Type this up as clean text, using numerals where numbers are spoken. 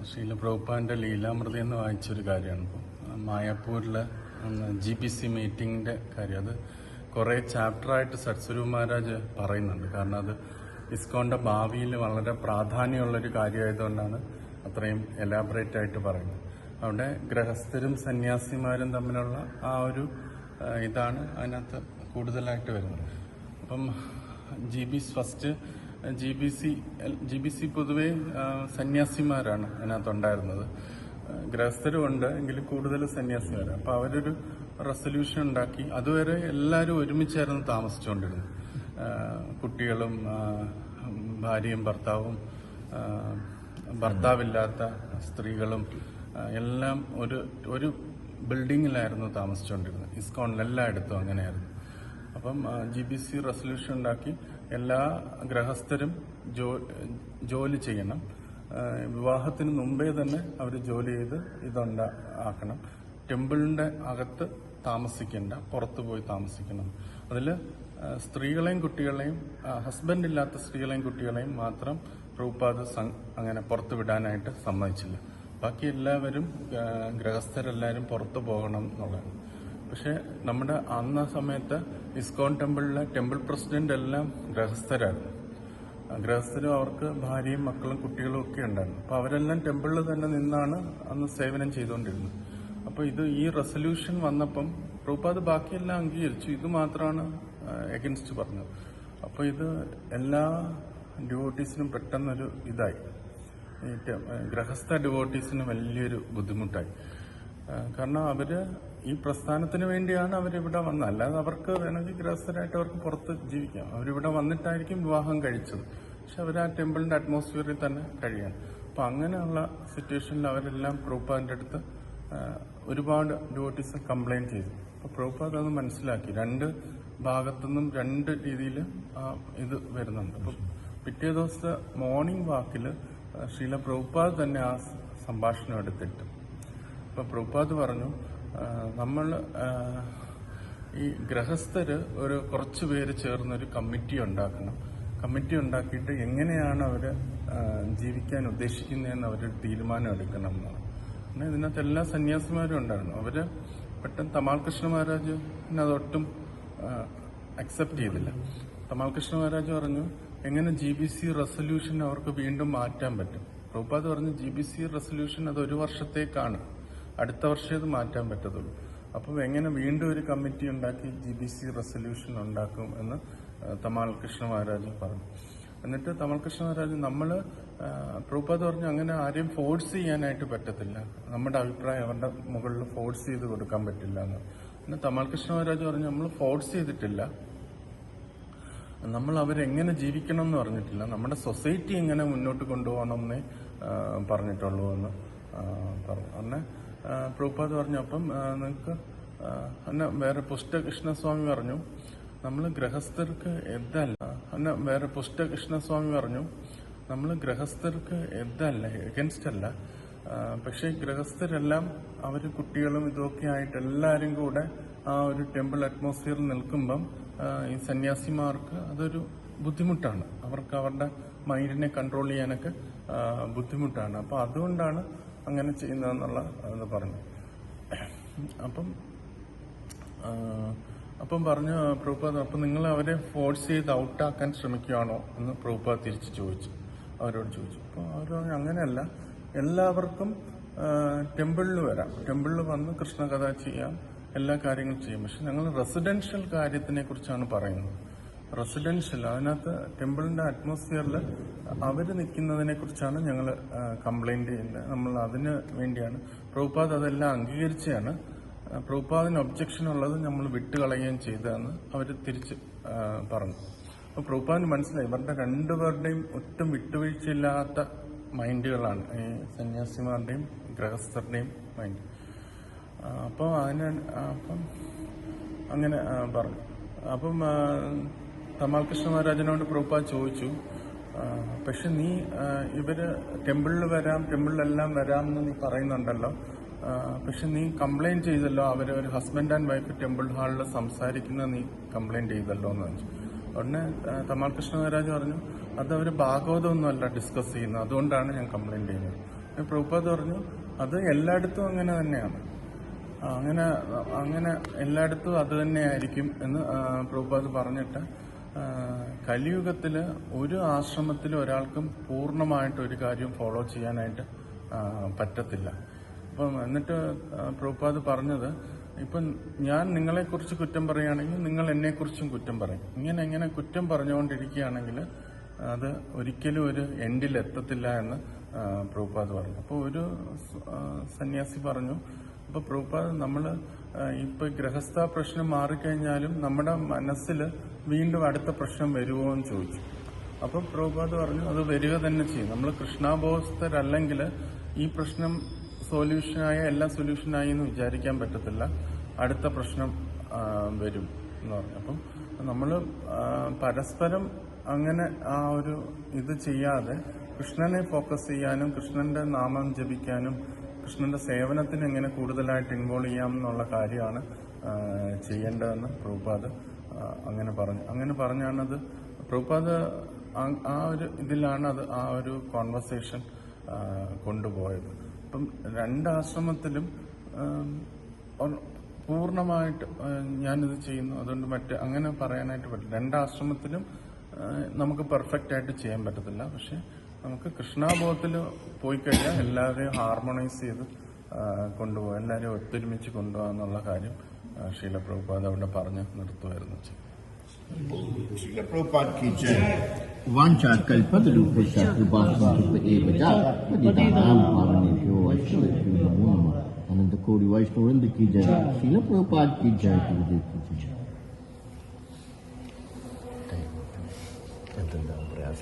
ശ്രീല പ്രഭുപാദിൻ്റെ ലീലാമൃതി എന്ന് വായിച്ചൊരു കാര്യമാണ്. ഇപ്പം മായാപ്പൂരിൽ GBC മീറ്റിങ്ങിൻ്റെ കാര്യം അത് കുറേ ചാപ്റ്ററായിട്ട് സത്സ്വരൂപ മഹാരാജ് പറയുന്നുണ്ട്. കാരണം അത് ഇസ്കോണിൻ്റെ ഭാവിയിൽ വളരെ പ്രാധാന്യമുള്ളൊരു കാര്യമായതുകൊണ്ടാണ് അത്രയും എലാബറേറ്റ് ആയിട്ട് പറയുന്നത്. അവിടെ ഗൃഹസ്ഥരും സന്യാസിമാരും തമ്മിലുള്ള ആ ഒരു ഇതാണ് അതിനകത്ത് കൂടുതലായിട്ട് വരുന്നത്. അപ്പം GBC പൊതുവെ സന്യാസിമാരാണ് അതിനകത്തുണ്ടായിരുന്നത്. ഗൃഹസ്ഥരും ഉണ്ട്, എങ്കിലും കൂടുതൽ സന്യാസിമാരാണ്. അപ്പോൾ അവരൊരു റെസൊല്യൂഷൻ ഉണ്ടാക്കി. അതുവരെ എല്ലാവരും ഒരുമിച്ചായിരുന്നു താമസിച്ചുകൊണ്ടിരുന്നത്. കുട്ടികളും ഭാര്യയും ഭർത്താവില്ലാത്ത സ്ത്രീകളും എല്ലാം ഒരു ബിൽഡിങ്ങിലായിരുന്നു താമസിച്ചുകൊണ്ടിരുന്നത്. ഇസ്കോണിൽ എല്ലായിടത്തും അങ്ങനെയായിരുന്നു. അപ്പം GBC റെസൊല്യൂഷൻ ഉണ്ടാക്കി എല്ലാ ഗൃഹസ്ഥരും ജോലി ചെയ്യണം. വിവാഹത്തിന് മുമ്പേ തന്നെ അവർ ജോലി ചെയ്ത് ആക്കണം. ടെമ്പിളിന്റെ അകത്ത് താമസിക്കണ്ട, പുറത്തു പോയി താമസിക്കണം. അതിൽ സ്ത്രീകളെയും കുട്ടികളെയും, ഹസ്ബൻഡ് ഇല്ലാത്ത സ്ത്രീകളെയും കുട്ടികളെയും മാത്രം പ്രഭുപാദ് അങ്ങനെ പുറത്തു വിടാനായിട്ട് സമ്മതിച്ചില്ല. ബാക്കി എല്ലാവരും ഗൃഹസ്ഥരെല്ലാവരും പുറത്തു പോകണം എന്നുള്ളതാണ്. പക്ഷെ നമ്മുടെ അന്ന സമയത്ത് ഇസ്കോൺ ടെമ്പിളിലെ ടെമ്പിൾ പ്രസിഡന്റ് എല്ലാം ഗൃഹസ്ഥരായിരുന്നു. ഗൃഹസ്ഥരും അവർക്ക് ഭാര്യയും മക്കളും കുട്ടികളും ഒക്കെ ഉണ്ടായിരുന്നു. അപ്പോൾ അവരെല്ലാം ടെമ്പിളിൽ തന്നെ നിന്നാണ് അന്ന് സേവനം ചെയ്തുകൊണ്ടിരുന്നത്. അപ്പോൾ ഈ റെസൊല്യൂഷൻ വന്നപ്പം പ്രഭുപാദ് ബാക്കിയെല്ലാം അംഗീകരിച്ചു, ഇത് മാത്രമാണ് എഗൻസ്റ്റ് പറഞ്ഞത്. അപ്പോൾ ഇത് എല്ലാ ഡിവോട്ടീസിനും പെട്ടെന്നൊരു ഇതായി. ഈ ഗൃഹസ്ഥ ഡിവോട്ടീസിന് വലിയൊരു ബുദ്ധിമുട്ടായി. കാരണം അവര് ഈ പ്രസ്ഥാനത്തിന് വേണ്ടിയാണ് അവരിവിടെ വന്നത്. അല്ലാതെ അവർക്ക് വേണമെങ്കിൽ ഗൃഹസ്ഥരായിട്ട് അവർക്ക് പുറത്ത് ജീവിക്കാം. അവരിവിടെ വന്നിട്ടായിരിക്കും വിവാഹം കഴിച്ചത്. പക്ഷെ അവർ ആ ടെമ്പിളിന്റെ അറ്റ്മോസ്ഫിയറിൽ തന്നെ കഴിയാണ്. അപ്പൊ അങ്ങനെയുള്ള സിറ്റുവേഷനിൽ അവരെല്ലാം പ്രഭുപാദിന്റെ അടുത്ത് ഒരുപാട് ഡിവോട്ടീസ് കംപ്ലൈന്റ് ചെയ്തു. അപ്പൊ പ്രഭുപാദ് അത് മനസ്സിലാക്കി. രണ്ട് ഭാഗത്തുനിന്നും രണ്ട് രീതിയിൽ ഇത് വരുന്നുണ്ട്. അപ്പൊ പിറ്റേ ദിവസത്തെ മോർണിംഗ് വാക്കില് ശ്രീല പ്രഭുപാദ് തന്നെ ആ സംഭാഷണം എടുത്തിട്ട് അപ്പൊ പ്രഭുപാദ് പറഞ്ഞു, നമ്മൾ ഈ ഗൃഹസ്ഥര് കുറച്ചു പേര് ചേർന്നൊരു കമ്മിറ്റി ഉണ്ടാക്കണം. കമ്മിറ്റി ഉണ്ടാക്കിയിട്ട് എങ്ങനെയാണ് അവര് ജീവിക്കാൻ ഉദ്ദേശിക്കുന്നതെന്ന് അവരൊരു തീരുമാനം എടുക്കണം എന്നാണ്. പിന്നെ ഇതിനകത്ത് എല്ലാ സന്യാസിമാരും ഉണ്ടായിരുന്നു. അവര് പെട്ടെന്ന് തമാൽ കൃഷ്ണ മഹാരാജ് അതൊട്ടും അക്സെപ്റ്റ് ചെയ്തില്ല. തമാൽ കൃഷ്ണ മഹാരാജ് പറഞ്ഞു, എങ്ങനെ GBC റെസൊല്യൂഷൻ അവർക്ക് വീണ്ടും മാറ്റാൻ പറ്റും? പ്രഭുപാദ് പറഞ്ഞു, GBC റെസൊല്യൂഷൻ അത് 1 വർഷത്തേക്കാണ്, അടുത്ത വർഷമേ അത് മാറ്റാൻ പറ്റത്തുള്ളൂ. അപ്പം എങ്ങനെ വീണ്ടും ഒരു കമ്മിറ്റി ഉണ്ടാക്കി GBC റെസൊല്യൂഷൻ ഉണ്ടാക്കും എന്ന് തമാൽ കൃഷ്ണ മഹാരാജ് പറഞ്ഞു. എന്നിട്ട് തമാൽ കൃഷ്ണ മഹാരാജ് പ്രഭുപാദ് പറഞ്ഞു, അങ്ങനെ ആരെയും ഫോഴ്സ് ചെയ്യാനായിട്ട് പറ്റത്തില്ല, നമ്മുടെ അഭിപ്രായം അവരുടെ മുകളിൽ ഫോഴ്സ് ചെയ്ത് കൊടുക്കാൻ പറ്റില്ല എന്ന്. പിന്നെ തമാൽ കൃഷ്ണ മഹാരാജ് പറഞ്ഞു, നമ്മൾ ഫോഴ്സ് ചെയ്തിട്ടില്ല, നമ്മൾ അവരെങ്ങനെ ജീവിക്കണം എന്ന് പറഞ്ഞിട്ടില്ല, നമ്മുടെ സൊസൈറ്റി എങ്ങനെ മുന്നോട്ട് കൊണ്ടുപോകണം എന്നേ പറഞ്ഞിട്ടുള്ളൂ എന്ന് പറഞ്ഞു. അന്നെ പ്രഭുപാദ് പറഞ്ഞു, അപ്പം നിങ്ങൾക്ക് വേറെ പുഷ്ടകൃഷ്ണസ്വാമി പറഞ്ഞു, നമ്മൾ ഗൃഹസ്ഥർക്ക് എഗൻസ്റ്റ് അല്ല, പക്ഷെ ഗൃഹസ്ഥരെല്ലാം അവർ കുട്ടികളും ഇതൊക്കെ ആയിട്ട് എല്ലാവരും കൂടെ ആ ഒരു ടെമ്പിൾ അറ്റ്മോസ്ഫിയറിൽ നിൽക്കുമ്പം ഈ സന്യാസിമാർക്ക് അതൊരു ബുദ്ധിമുട്ടാണ്. അവർക്ക് അവരുടെ മൈൻഡിനെ കൺട്രോൾ ചെയ്യാനൊക്കെ ബുദ്ധിമുട്ടാണ്. അപ്പൊ അതുകൊണ്ടാണ് അങ്ങനെ ചെയ്യുന്നതെന്നുള്ള അത് പറഞ്ഞു. അപ്പം പറഞ്ഞു പ്രഭുപാദ്, അപ്പം നിങ്ങൾ അവരെ ഫോഴ്സ് ചെയ്ത് ഔട്ടാക്കാൻ ശ്രമിക്കുകയാണോ എന്ന് പ്രഭുപാദ് തിരിച്ച് അവരോട് ചോദിച്ചു. അപ്പോൾ അവർ പറഞ്ഞു, അങ്ങനെയല്ല, എല്ലാവർക്കും ടെമ്പിളിൽ വരാം, ടെമ്പിളിൽ വന്ന് കൃഷ്ണകഥ ചെയ്യാം, എല്ലാ കാര്യങ്ങളും ചെയ്യും. പക്ഷെ ഞങ്ങൾ റെസിഡൻഷ്യൽ കാര്യത്തിനെ കുറിച്ചാണ് പറയുന്നത്. റെസിഡൻഷ്യൽ, അതിനകത്ത് ടെമ്പിളിന്റെ അറ്റ്മോസ്ഫിയറിൽ അവർ നിൽക്കുന്നതിനെ കുറിച്ചാണ് ഞങ്ങൾ കംപ്ലൈന്റ് ചെയ്യുന്നത്. നമ്മൾ അതിന് വേണ്ടിയാണ്. പ്രഭുപാദ് അതെല്ലാം അംഗീകരിച്ചാണ്. പ്രഭുപാദിന് ഒബ്ജക്ഷൻ ഉള്ളത് നമ്മൾ വിട്ടുകളയുകയും ചെയ്തതെന്ന് അവർ തിരിച്ച് പറഞ്ഞു. അപ്പൊ പ്രഭുപാദിന് മനസ്സിലായി, ഇവരുടെ രണ്ടുപേരുടെയും ഒട്ടും വിട്ടുവീഴ്ചയില്ലാത്ത മൈൻഡുകളാണ് ഈ സന്യാസിമാരുടെയും ഗൃഹസ്ഥരുടെയും മൈൻഡ്. അപ്പം അങ്ങനെ പറഞ്ഞു. അപ്പം തമാൽ കൃഷ്ണ മഹാരാജനോട് പ്രഭുപാദ് ചോദിച്ചു, പക്ഷെ നീ ഇവര് ടെമ്പിളിലെല്ലാം വരാം എന്ന് നീ പറയുന്നുണ്ടല്ലോ, പക്ഷെ നീ കംപ്ലൈന്റ് ചെയ്തല്ലോ, ഒരു ഹസ്ബൻഡ് ആൻഡ് വൈഫ് ടെമ്പിൾ ഹാളിൽ സംസാരിക്കുന്നത് നീ കംപ്ലൈന്റ് ചെയ്തല്ലോ എന്ന് വെച്ചു. ഉടനെ തമാൽ കൃഷ്ണ മഹാരാജ് പറഞ്ഞു, അത് അവർ ഭാഗവതമൊന്നുമല്ല ഡിസ്കസ് ചെയ്യുന്നത്, അതുകൊണ്ടാണ് ഞാൻ കംപ്ലൈന്റ് ചെയ്യുന്നത്. പ്രഭുപാദ് പറഞ്ഞു അത് എല്ലായിടത്തും അങ്ങനെ തന്നെയാണ്, അങ്ങനെ അങ്ങനെ എല്ലായിടത്തും അത് തന്നെയായിരിക്കും എന്ന് പ്രഭുപാദ് പറഞ്ഞിട്ട് കലിയുഗത്തിൽ ഒരു ആശ്രമത്തിലും ഒരാൾക്കും പൂർണ്ണമായിട്ട് ഒരു കാര്യം ഫോളോ ചെയ്യാനായിട്ട് പറ്റത്തില്ല. അപ്പം എന്നിട്ട് പ്രഭുപാദ് പറഞ്ഞത്, ഇപ്പം ഞാൻ നിങ്ങളെക്കുറിച്ച് കുറ്റം പറയുകയാണെങ്കിൽ നിങ്ങൾ എന്നെക്കുറിച്ചും കുറ്റം പറയും. ഇങ്ങനെ കുറ്റം പറഞ്ഞുകൊണ്ടിരിക്കുകയാണെങ്കിൽ അത് ഒരിക്കലും ഒരു എൻഡിൽ എത്തത്തില്ല എന്ന് പ്രഭുപാദ് പറഞ്ഞു. അപ്പോൾ ഒരു സന്യാസി പറഞ്ഞു, അപ്പോൾ പ്രഭുപാദ് നമ്മൾ ഇപ്പൊ ഗൃഹസ്ഥ പ്രശ്നം മാറിക്കഴിഞ്ഞാലും നമ്മുടെ മനസ്സിൽ വീണ്ടും അടുത്ത പ്രശ്നം വരുമോ എന്ന് ചോദിച്ചു. അപ്പം പ്രഭുപാദ് പറഞ്ഞു അത് വരിക തന്നെ ചെയ്യും. നമ്മൾ കൃഷ്ണാബോധസ്ഥരല്ലെങ്കിൽ ഈ പ്രശ്നം എല്ലാം സൊല്യൂഷനായി എന്ന് വിചാരിക്കാൻ പറ്റത്തില്ല, അടുത്ത പ്രശ്നം വരും എന്ന് പറഞ്ഞു. അപ്പം നമ്മൾ പരസ്പരം അങ്ങനെ ആ ഒരു ഇത് ചെയ്യാതെ കൃഷ്ണനെ ഫോക്കസ് ചെയ്യാനും കൃഷ്ണന്റെ നാമം ജപിക്കാനും കൃഷ്ണന്റെ സേവനത്തിന് എങ്ങനെ കൂടുതലായിട്ട് ഇൻവോൾവ് ചെയ്യാം എന്നുള്ള കാര്യമാണ് ചെയ്യേണ്ടതെന്ന് പ്രഭുപാദ് അങ്ങനെ പറഞ്ഞാണത്. പ്രഭുപാദ് ആ ഒരു ഇതിലാണ് ആ ഒരു കോൺവെർസേഷൻ കൊണ്ടുപോയത്. അപ്പം രണ്ടാശ്രമത്തിലും പൂർണ്ണമായിട്ട് ഞാനിത് ചെയ്യുന്നു, അതുകൊണ്ട് അങ്ങനെ പറയാനായിട്ട് പറ്റില്ല. രണ്ടാശ്രമത്തിലും നമുക്ക് പെർഫെക്റ്റ് ആയിട്ട് ചെയ്യാൻ പറ്റത്തില്ല. പക്ഷെ നമുക്ക് കൃഷ്ണാബോധത്തിൽ പോയി കഴിഞ്ഞാൽ എല്ലാവരെയും ഹാർമോണൈസ് ചെയ്ത് കൊണ്ടുപോകാം, എല്ലാവരെയും ഒത്തൊരുമിച്ച് കൊണ്ടുപോകാന്നുള്ള കാര്യം ശ്രീല പ്രഭുപാദ് അവിടെ പറഞ്ഞ് നിർത്തുമായിരുന്നു. श्रील प्रभुपाद की जय। वांछा कल्पतरुभ्यश्च कृपा एव च पतितानां पावनेभ्यो वैष्णवेभ्यो नमो नमः। अनंत कोटि वैष्णववृंद की जय। श्रील प्रभुपाद की जय। गुरुदेव की जय। प्रयास